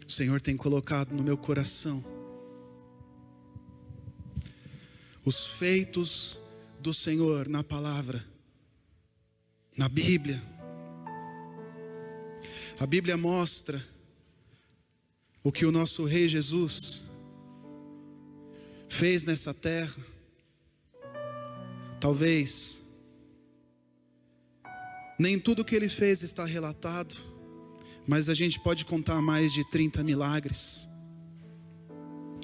O Senhor tem colocado no meu coração os feitos do Senhor na palavra, na Bíblia. A Bíblia mostra o que o nosso Rei Jesus fez nessa terra. Talvez nem tudo que ele fez está relatado, mas a gente pode contar mais de 30 milagres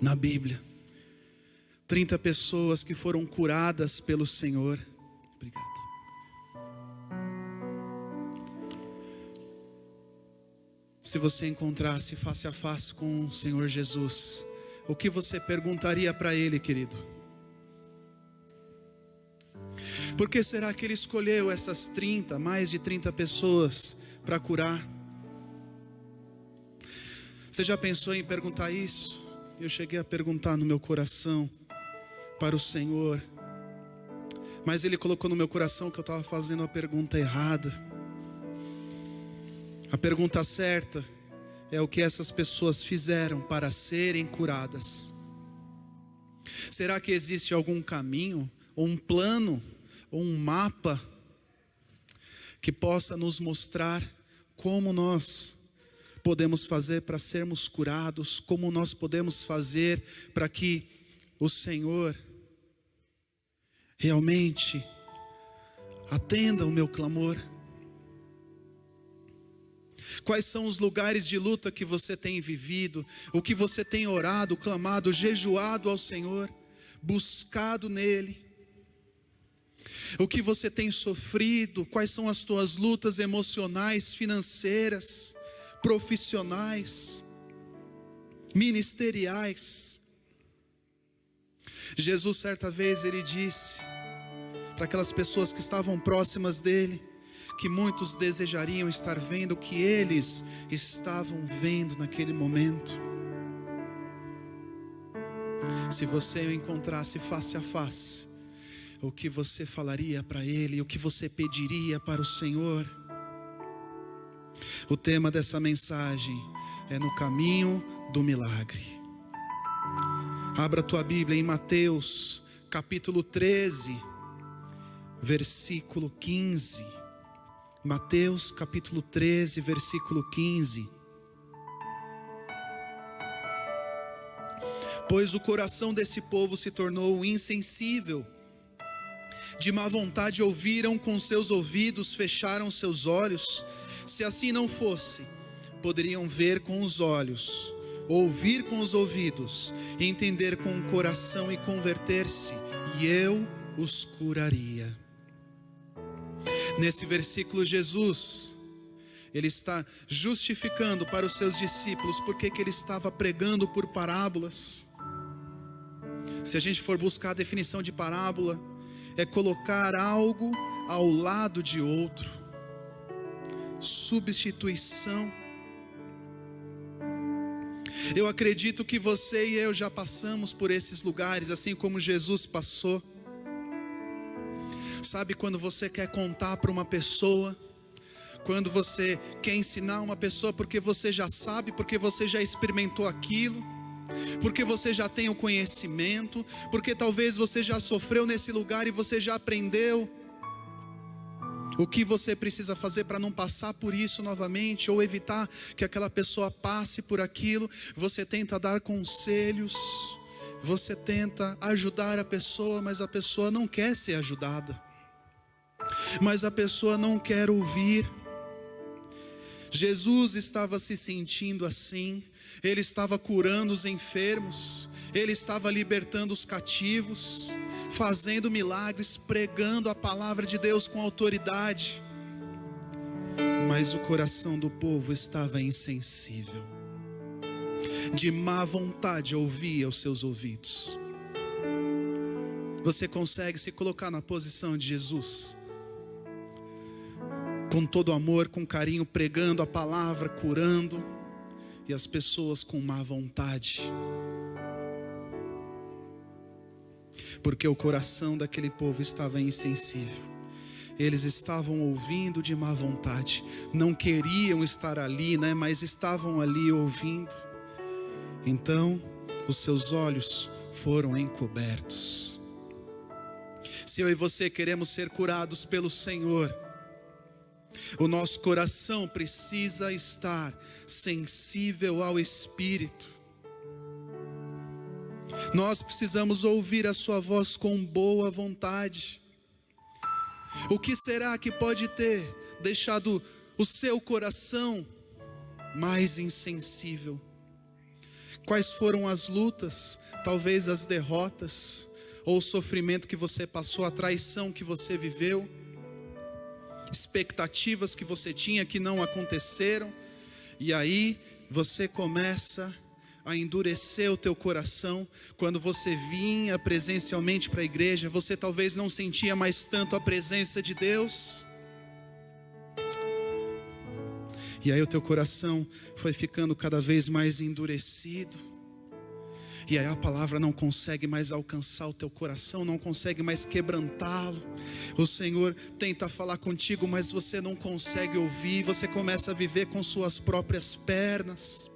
na Bíblia. 30 pessoas que foram curadas pelo Senhor. Obrigado. Se você encontrasse face a face com o Senhor Jesus, o que você perguntaria para Ele, querido? Por que será que Ele escolheu essas 30, mais de 30 pessoas para curar? Você já pensou em perguntar isso? Eu cheguei a perguntar no meu coração para o Senhor, mas Ele colocou no meu coração que eu estava fazendo a pergunta errada. A pergunta certa é o que essas pessoas fizeram para serem curadas. Será que existe algum caminho, ou um plano, ou um mapa que possa nos mostrar como nós podemos fazer para sermos curados, como nós podemos fazer para que o Senhor realmente atenda o meu clamor? Quais são os lugares de luta que você tem vivido, o que você tem orado, clamado, jejuado ao Senhor, buscado nele? O que você tem sofrido? Quais são as tuas lutas emocionais, financeiras, profissionais, ministeriais? Jesus, certa vez, ele disse para aquelas pessoas que estavam próximas dele, que muitos desejariam estar vendo o que eles estavam vendo naquele momento. Se você o encontrasse face a face, o que você falaria para Ele, o que você pediria para o Senhor? O tema dessa mensagem é no caminho do milagre. Abra a tua Bíblia em Mateus capítulo 13, versículo 15. Mateus capítulo 13, versículo 15. Pois o coração desse povo se tornou insensível, de má vontade ouviram com seus ouvidos, fecharam seus olhos. Se assim não fosse, poderiam ver com os olhos, ouvir com os ouvidos, entender com o coração e converter-se, e eu os curaria. Nesse versículo, Jesus, ele está justificando para os seus discípulos porque que ele estava pregando por parábolas. Se a gente for buscar a definição de parábola, é colocar algo ao lado de outro, substituição. Eu acredito que você e eu já passamos por esses lugares, assim como Jesus passou. Sabe quando você quer contar para uma pessoa, quando você quer ensinar uma pessoa porque você já sabe, porque você já experimentou aquilo, porque você já tem o conhecimento, porque talvez você já sofreu nesse lugar e você já aprendeu o que você precisa fazer para não passar por isso novamente, ou evitar que aquela pessoa passe por aquilo. Você tenta dar conselhos, você tenta ajudar a pessoa, mas a pessoa não quer ser ajudada, mas a pessoa não quer ouvir. Jesus estava se sentindo assim. Ele estava curando os enfermos, ele estava libertando os cativos, fazendo milagres, pregando a palavra de Deus com autoridade. Mas o coração do povo estava insensível, de má vontade ouvia aos seus ouvidos. Você consegue se colocar na posição de Jesus? Com todo amor, com carinho, pregando a palavra, curando, e as pessoas com má vontade. Porque o coração daquele povo estava insensível. Eles estavam ouvindo de má vontade. Não queriam estar ali, mas estavam ali ouvindo. Então os seus olhos foram encobertos. Se eu e você queremos ser curados pelo Senhor, o nosso coração precisa estar sensível ao Espírito. Nós precisamos ouvir a sua voz com boa vontade. O que será que pode ter deixado o seu coração mais insensível? Quais foram as lutas, talvez as derrotas, ou o sofrimento que você passou, a traição que você viveu, expectativas que você tinha que não aconteceram, e aí você começa a endurecer o teu coração. Quando você vinha presencialmente para a igreja, você talvez não sentia mais tanto a presença de Deus, e aí o teu coração foi ficando cada vez mais endurecido, e aí a palavra não consegue mais alcançar o teu coração, não consegue mais quebrantá-lo. O Senhor tenta falar contigo, mas você não consegue ouvir. Você começa a viver com suas próprias pernas.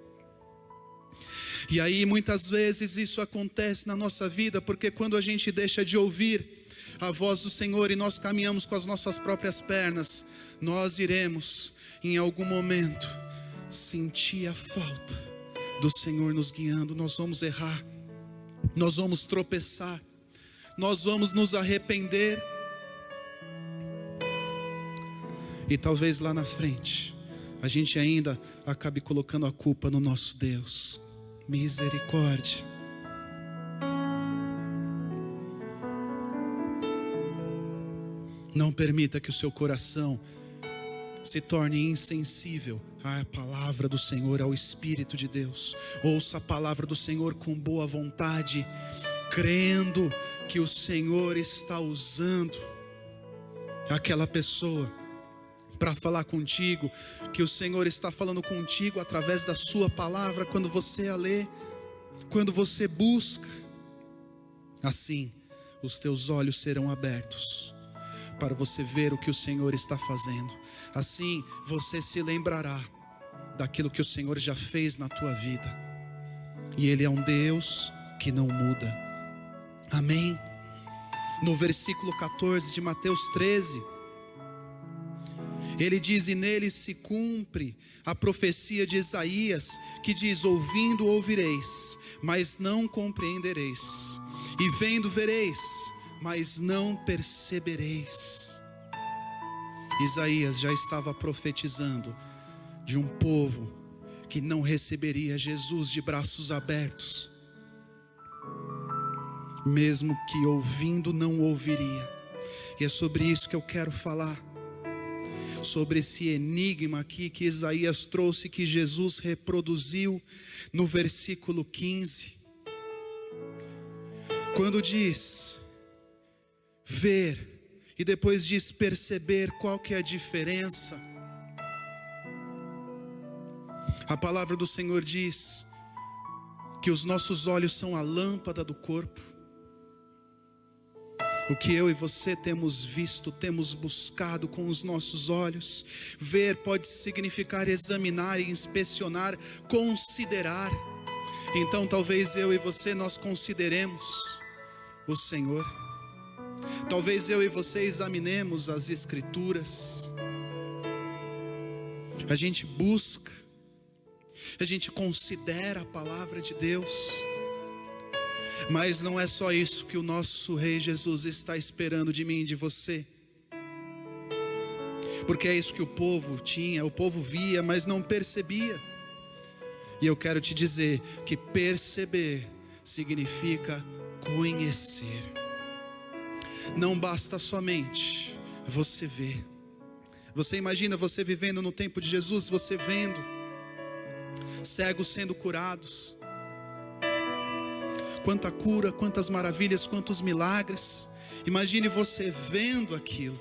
E aí muitas vezes isso acontece na nossa vida, porque quando a gente deixa de ouvir a voz do Senhor e nós caminhamos com as nossas próprias pernas, nós iremos em algum momento sentir a falta do Senhor nos guiando. Nós vamos errar, nós vamos tropeçar, nós vamos nos arrepender, e talvez lá na frente a gente ainda acabe colocando a culpa no nosso Deus. Misericórdia. Não permita que o seu coração se torne insensível à palavra do Senhor, ao Espírito de Deus. Ouça a palavra do Senhor com boa vontade, crendo que o Senhor está usando aquela pessoa para falar contigo, que o Senhor está falando contigo através da sua palavra, quando você a lê, quando você busca. Assim, os teus olhos serão abertos para você ver o que o Senhor está fazendo. Assim, você se lembrará daquilo que o Senhor já fez na tua vida. E Ele é um Deus que não muda. Amém? No versículo 14 de Mateus 13, Ele diz: e nele se cumpre a profecia de Isaías, que diz: ouvindo ouvireis, mas não compreendereis, e vendo vereis, mas não percebereis. Isaías já estava profetizando de um povo que não receberia Jesus de braços abertos, mesmo que ouvindo não ouviria. E é sobre isso que eu quero falar, sobre esse enigma aqui que Isaías trouxe, que Jesus reproduziu no versículo 15, quando diz ver, e depois diz perceber. Qual que é a diferença? A palavra do Senhor diz que os nossos olhos são a lâmpada do corpo. O que eu e você temos visto, temos buscado com os nossos olhos. Ver pode significar examinar e inspecionar, considerar. Então talvez eu e você, nós consideremos o Senhor. Talvez eu e você examinemos as Escrituras. A gente busca, a gente considera a palavra de Deus. Mas não é só isso que o nosso Rei Jesus está esperando de mim e de você. Porque é isso que o povo tinha, o povo via, mas não percebia. E eu quero te dizer que perceber significa conhecer. Não basta somente você ver. Você imagina você vivendo no tempo de Jesus, você vendo cegos sendo curados. Quanta cura, quantas maravilhas, quantos milagres. Imagine você vendo aquilo.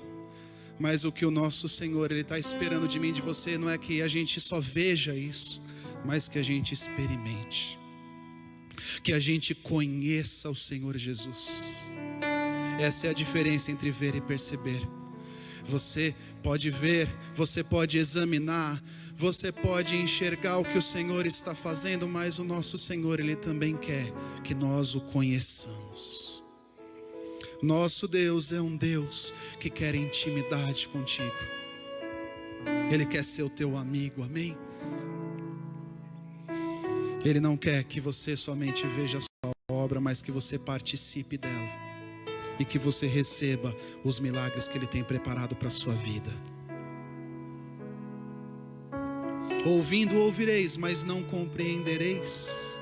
Mas o que o nosso Senhor, Ele está esperando de mim e de você, não é que a gente só veja isso, mas que a gente experimente, que a gente conheça o Senhor Jesus. Essa é a diferença entre ver e perceber. Você pode ver, você pode examinar, Você pode enxergar o que o Senhor está fazendo, mas o nosso Senhor, Ele também quer que nós o conheçamos. Nosso Deus é um Deus que quer intimidade contigo. Ele quer ser o teu amigo, amém? Ele não quer que você somente veja a sua obra, mas que você participe dela e que você receba os milagres que Ele tem preparado para a sua vida. Ouvindo ouvireis, mas não compreendereis.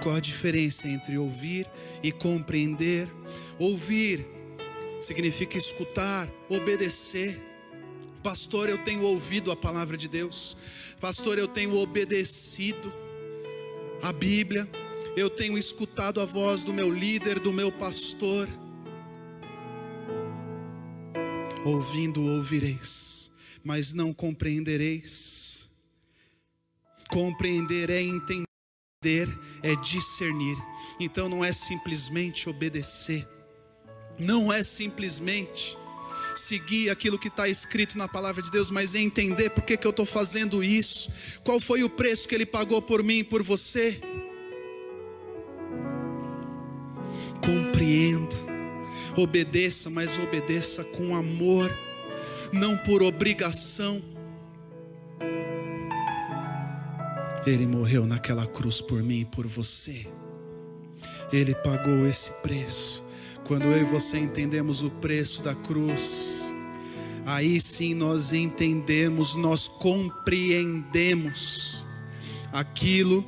Qual a diferença entre ouvir e compreender? Ouvir significa escutar, obedecer. Pastor, eu tenho ouvido a palavra de Deus. Pastor, eu tenho obedecido a Bíblia. Eu tenho escutado a voz do meu líder, do meu pastor. Ouvindo ouvireis, mas não compreendereis. Compreender é entender, é discernir. Então não é simplesmente obedecer, não é simplesmente seguir aquilo que está escrito na palavra de Deus, mas é entender por que eu estou fazendo isso, qual foi o preço que Ele pagou por mim e por você. Compreenda, obedeça, mas obedeça com amor, não por obrigação. Ele morreu naquela cruz por mim e por você. Ele pagou esse preço. Quando eu e você entendemos o preço da cruz, aí sim nós entendemos, nós compreendemos aquilo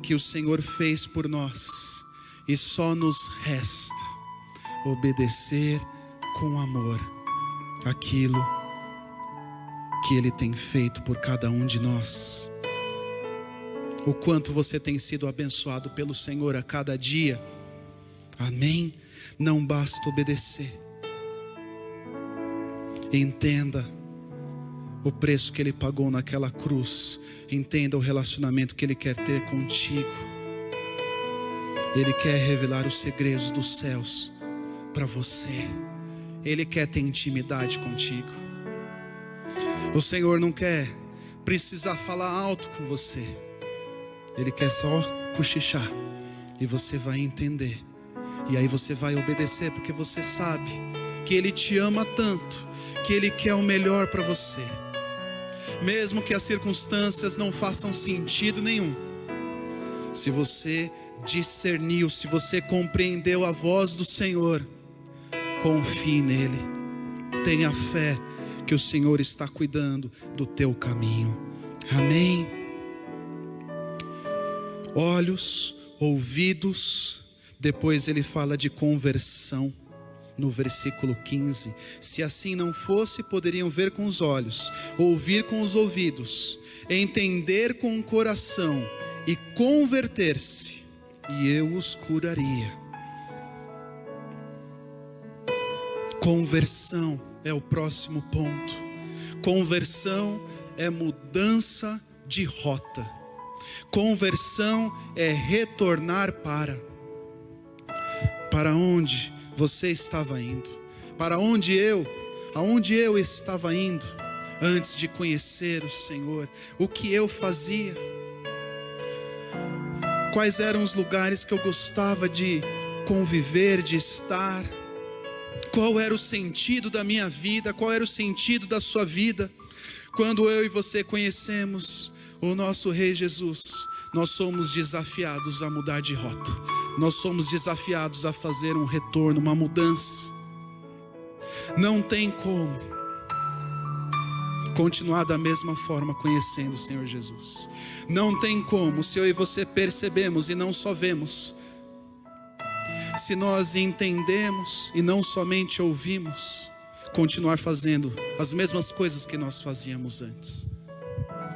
que o Senhor fez por nós. E só nos resta obedecer com amor aquilo que Ele tem feito por cada um de nós. O quanto você tem sido abençoado pelo Senhor a cada dia, amém? Não basta obedecer. Entenda o preço que Ele pagou naquela cruz. Entenda o relacionamento que Ele quer ter contigo. Ele quer revelar os segredos dos céus para você. Ele quer ter intimidade contigo. O Senhor não quer precisar falar alto com você. Ele quer só cochichar e você vai entender. E aí você vai obedecer, porque você sabe que Ele te ama tanto, que Ele quer o melhor para você. Mesmo que as circunstâncias não façam sentido nenhum, se você discerniu, se você compreendeu a voz do Senhor, confie nele. Tenha fé que o Senhor está cuidando do teu caminho. Amém? Olhos, ouvidos. Depois ele fala de conversão, no versículo 15. Se assim não fosse, poderiam ver com os olhos, ouvir com os ouvidos, entender com o coração e converter-se, e eu os curaria. Conversão é o próximo ponto. Conversão é mudança de rota. Conversão é retornar para onde você estava indo, aonde eu estava indo antes de conhecer o Senhor. O que eu fazia, quais eram os lugares que eu gostava de conviver, de estar, qual era o sentido da minha vida, qual era o sentido da sua vida. Quando eu e você conhecemos o nosso Rei Jesus, nós somos desafiados a mudar de rota. Nós somos desafiados a fazer um retorno, uma mudança. Não tem como continuar da mesma forma conhecendo o Senhor Jesus. Não tem como, se eu e você percebemos e não só vemos, se nós entendemos e não somente ouvimos, continuar fazendo as mesmas coisas que nós fazíamos antes.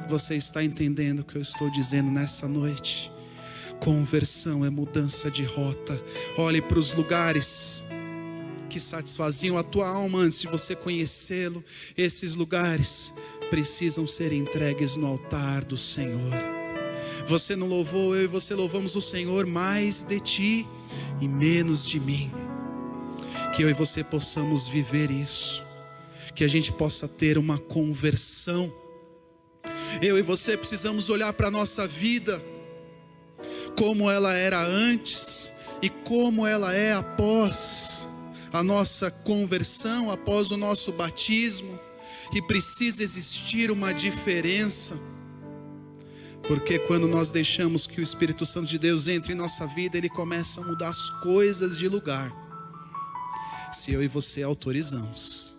Você está entendendo o que eu estou dizendo nessa noite? Conversão é mudança de rota. Olhe para os lugares que satisfaziam a tua alma antes de você conhecê-lo. Esses lugares precisam ser entregues no altar do Senhor. Você não louvou, eu e você louvamos o Senhor mais de ti e menos de mim. Que eu e você possamos viver isso, que a gente possa ter uma conversão Eu e você precisamos olhar para a nossa vida, como ela era antes e como ela é após a nossa conversão, após o nosso batismo. E precisa existir uma diferença, porque quando nós deixamos que o Espírito Santo de Deus entre em nossa vida, Ele começa a mudar as coisas de lugar, se eu e você autorizamos.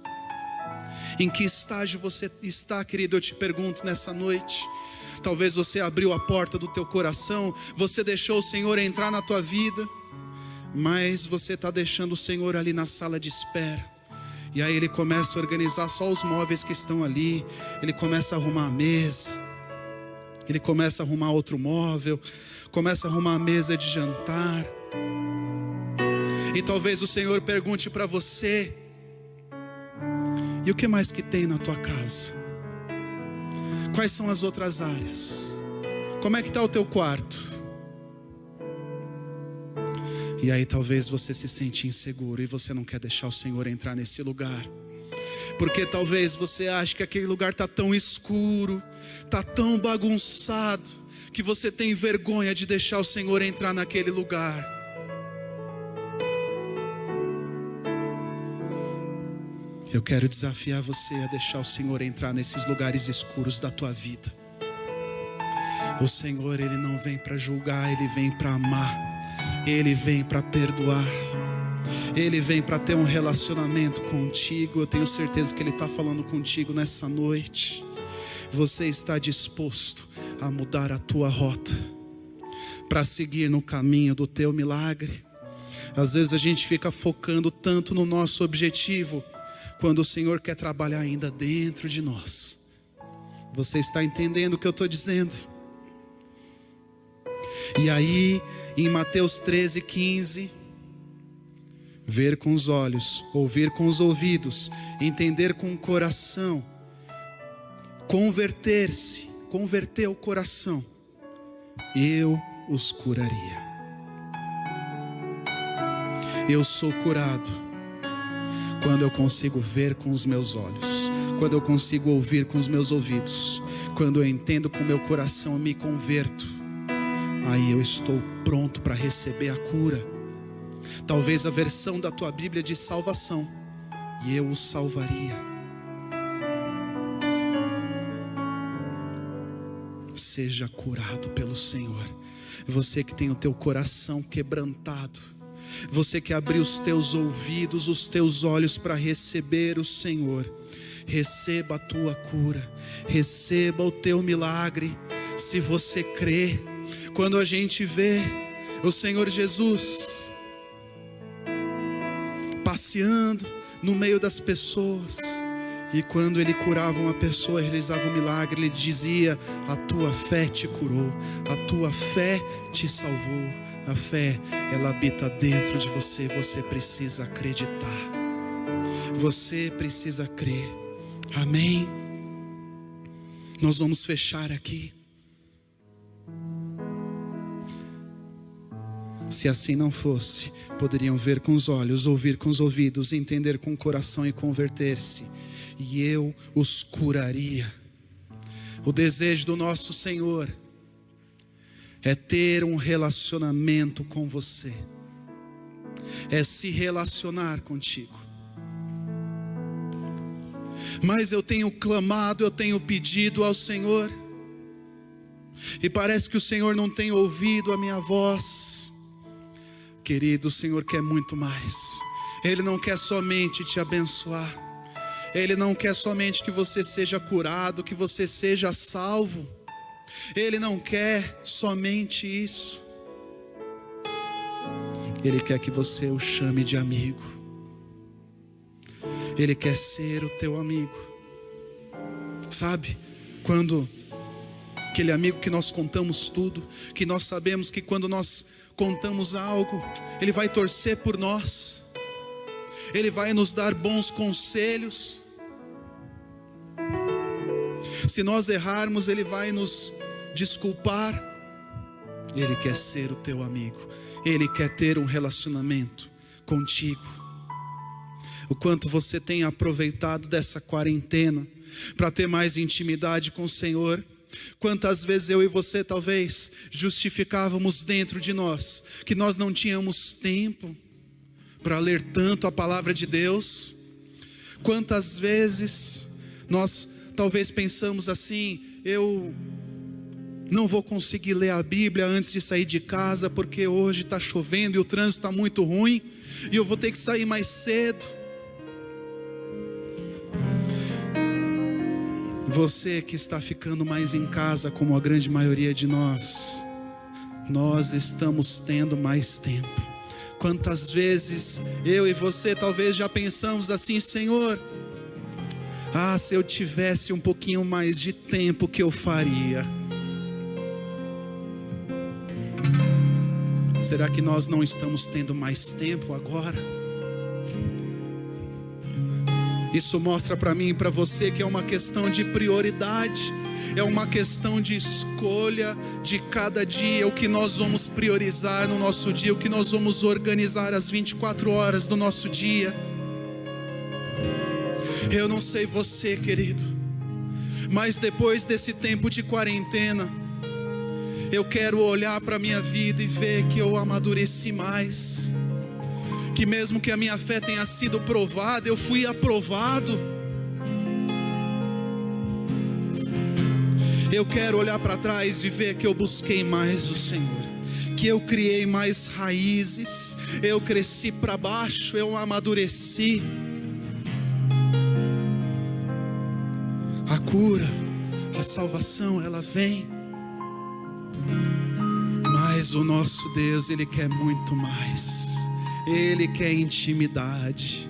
Em que estágio você está, querido? Eu te pergunto nessa noite. Talvez você abriu a porta do teu coração, você deixou o Senhor entrar na tua vida, mas você está deixando o Senhor ali na sala de espera. E aí Ele começa a organizar só os móveis que estão ali, Ele começa a arrumar a mesa, Ele começa a arrumar outro móvel, começa a arrumar a mesa de jantar. E talvez o Senhor pergunte para você: e o que mais que tem na tua casa? Quais são as outras áreas? Como é que está o teu quarto? E aí talvez você se sente inseguro e você não quer deixar o Senhor entrar nesse lugar, porque talvez você ache que aquele lugar está tão escuro, está tão bagunçado, que você tem vergonha de deixar o Senhor entrar naquele lugar. Eu quero desafiar você a deixar o Senhor entrar nesses lugares escuros da tua vida. O Senhor, Ele não vem para julgar, Ele vem para amar. Ele vem para perdoar. Ele vem para ter um relacionamento contigo. Eu tenho certeza que Ele está falando contigo nessa noite. Você está disposto a mudar a tua rota para seguir no caminho do teu milagre? Às vezes a gente fica focando tanto no nosso objetivo, quando o Senhor quer trabalhar ainda dentro de nós. Você está entendendo o que eu estou dizendo? E aí, em Mateus 13:15, ver com os olhos, ouvir com os ouvidos, entender com o coração, converter-se, converter o coração, eu os curaria. Eu sou curado quando eu consigo ver com os meus olhos, quando eu consigo ouvir com os meus ouvidos, quando eu entendo com o meu coração e me converto. Aí eu estou pronto para receber a cura. Talvez a versão da tua Bíblia diz salvação, e eu o salvaria. Seja curado pelo Senhor. Você que tem o teu coração quebrantado, você que abriu os teus ouvidos, os teus olhos para receber o Senhor, receba a tua cura, receba o teu milagre, se você crê. Quando a gente vê o Senhor Jesus passeando no meio das pessoas, e quando Ele curava uma pessoa, realizava um milagre, Ele dizia: a tua fé te curou, a tua fé te salvou. A fé, ela habita dentro de você. Você precisa acreditar, você precisa crer. Amém? Nós vamos fechar aqui. Se assim não fosse, poderiam ver com os olhos, ouvir com os ouvidos, entender com o coração e converter-se, e eu os curaria. O desejo do nosso Senhor é ter um relacionamento com você, é se relacionar contigo. Mas eu tenho clamado, eu tenho pedido ao Senhor, e parece que o Senhor não tem ouvido a minha voz. Querido, o Senhor quer muito mais. Ele não quer somente te abençoar, Ele não quer somente que você seja curado, que você seja salvo. Ele não quer somente isso. Ele quer que você o chame de amigo. Ele quer ser o teu amigo. Sabe, quando aquele amigo que nós contamos tudo, que nós sabemos que quando nós contamos algo, ele vai torcer por nós, ele vai nos dar bons conselhos. Se nós errarmos, ele vai nos desculpar. Ele quer ser o teu amigo. Ele quer ter um relacionamento contigo. O quanto você tem aproveitado dessa quarentena para ter mais intimidade com o Senhor? Quantas vezes eu e você talvez justificávamos dentro de nós que nós não tínhamos tempo para ler tanto a palavra de Deus. Quantas vezes nós talvez pensamos assim: eu não vou conseguir ler a Bíblia antes de sair de casa, porque hoje está chovendo e o trânsito está muito ruim, e eu vou ter que sair mais cedo. Você que está ficando mais em casa, como a grande maioria de nós estamos tendo mais tempo. Quantas vezes eu e você talvez já pensamos assim: Senhor, se eu tivesse um pouquinho mais de tempo, que eu faria? Será que nós não estamos tendo mais tempo agora? Isso mostra para mim e para você que é uma questão de prioridade, é uma questão de escolha de cada dia, o que nós vamos priorizar no nosso dia, o que nós vamos organizar as 24 horas do nosso dia. Eu não sei você, querido, mas depois desse tempo de quarentena, eu quero olhar para a minha vida e ver que eu amadureci mais, que mesmo que a minha fé tenha sido provada, eu fui aprovado. Eu quero olhar para trás e ver que eu busquei mais o Senhor, que eu criei mais raízes, eu cresci para baixo, eu amadureci. A cura, a salvação, ela vem, mas o nosso Deus, Ele quer muito mais. Ele quer intimidade.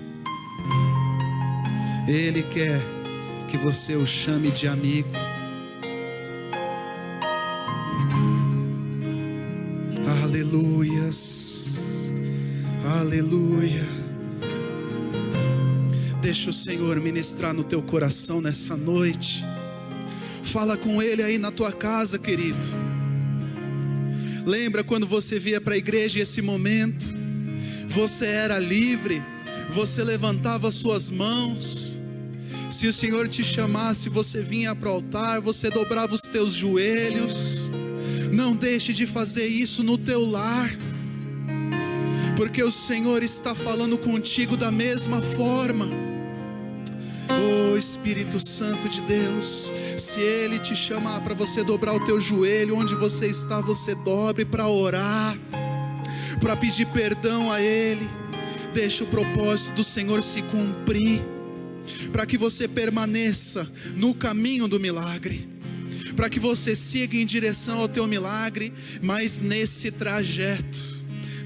Ele quer que você o chame de amigo. Aleluias, aleluia. Deixa o Senhor ministrar no teu coração nessa noite. Fala com Ele aí na tua casa, querido. Lembra quando você via para a igreja esse momento? Você era livre, você levantava suas mãos. Se o Senhor te chamasse, você vinha para o altar, você dobrava os teus joelhos. Não deixe de fazer isso no teu lar, porque o Senhor está falando contigo da mesma forma. Oh Espírito Santo de Deus, se Ele te chamar para você dobrar o teu joelho, onde você está, você dobre para orar, para pedir perdão a Ele. Deixa o propósito do Senhor se cumprir, para que você permaneça no caminho do milagre, para que você siga em direção ao teu milagre, mas nesse trajeto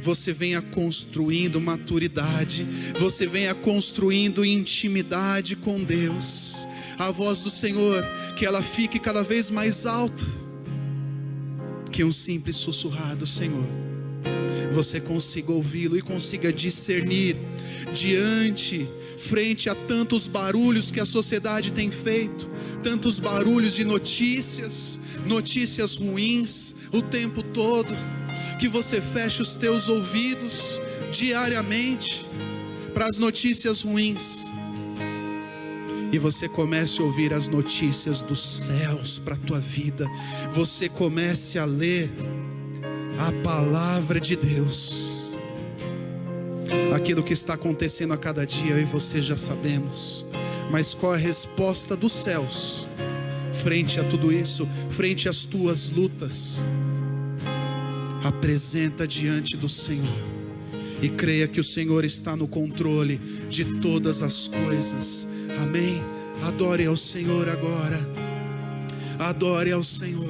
você venha construindo maturidade, você venha construindo intimidade com Deus. A voz do Senhor, que ela fique cada vez mais alta que um simples sussurrar do Senhor. Você consiga ouvi-lo e consiga discernir frente a tantos barulhos que a sociedade tem feito, tantos barulhos de notícias ruins o tempo todo, que você feche os teus ouvidos diariamente para as notícias ruins e você comece a ouvir as notícias dos céus para a tua vida. Você comece a ler a palavra de Deus. Aquilo que está acontecendo a cada dia, eu e você já sabemos, mas qual é a resposta dos céus frente a tudo isso, frente às tuas lutas? Apresenta diante do Senhor e creia que o Senhor está no controle de todas as coisas. Amém? Adore ao Senhor agora. Adore ao Senhor.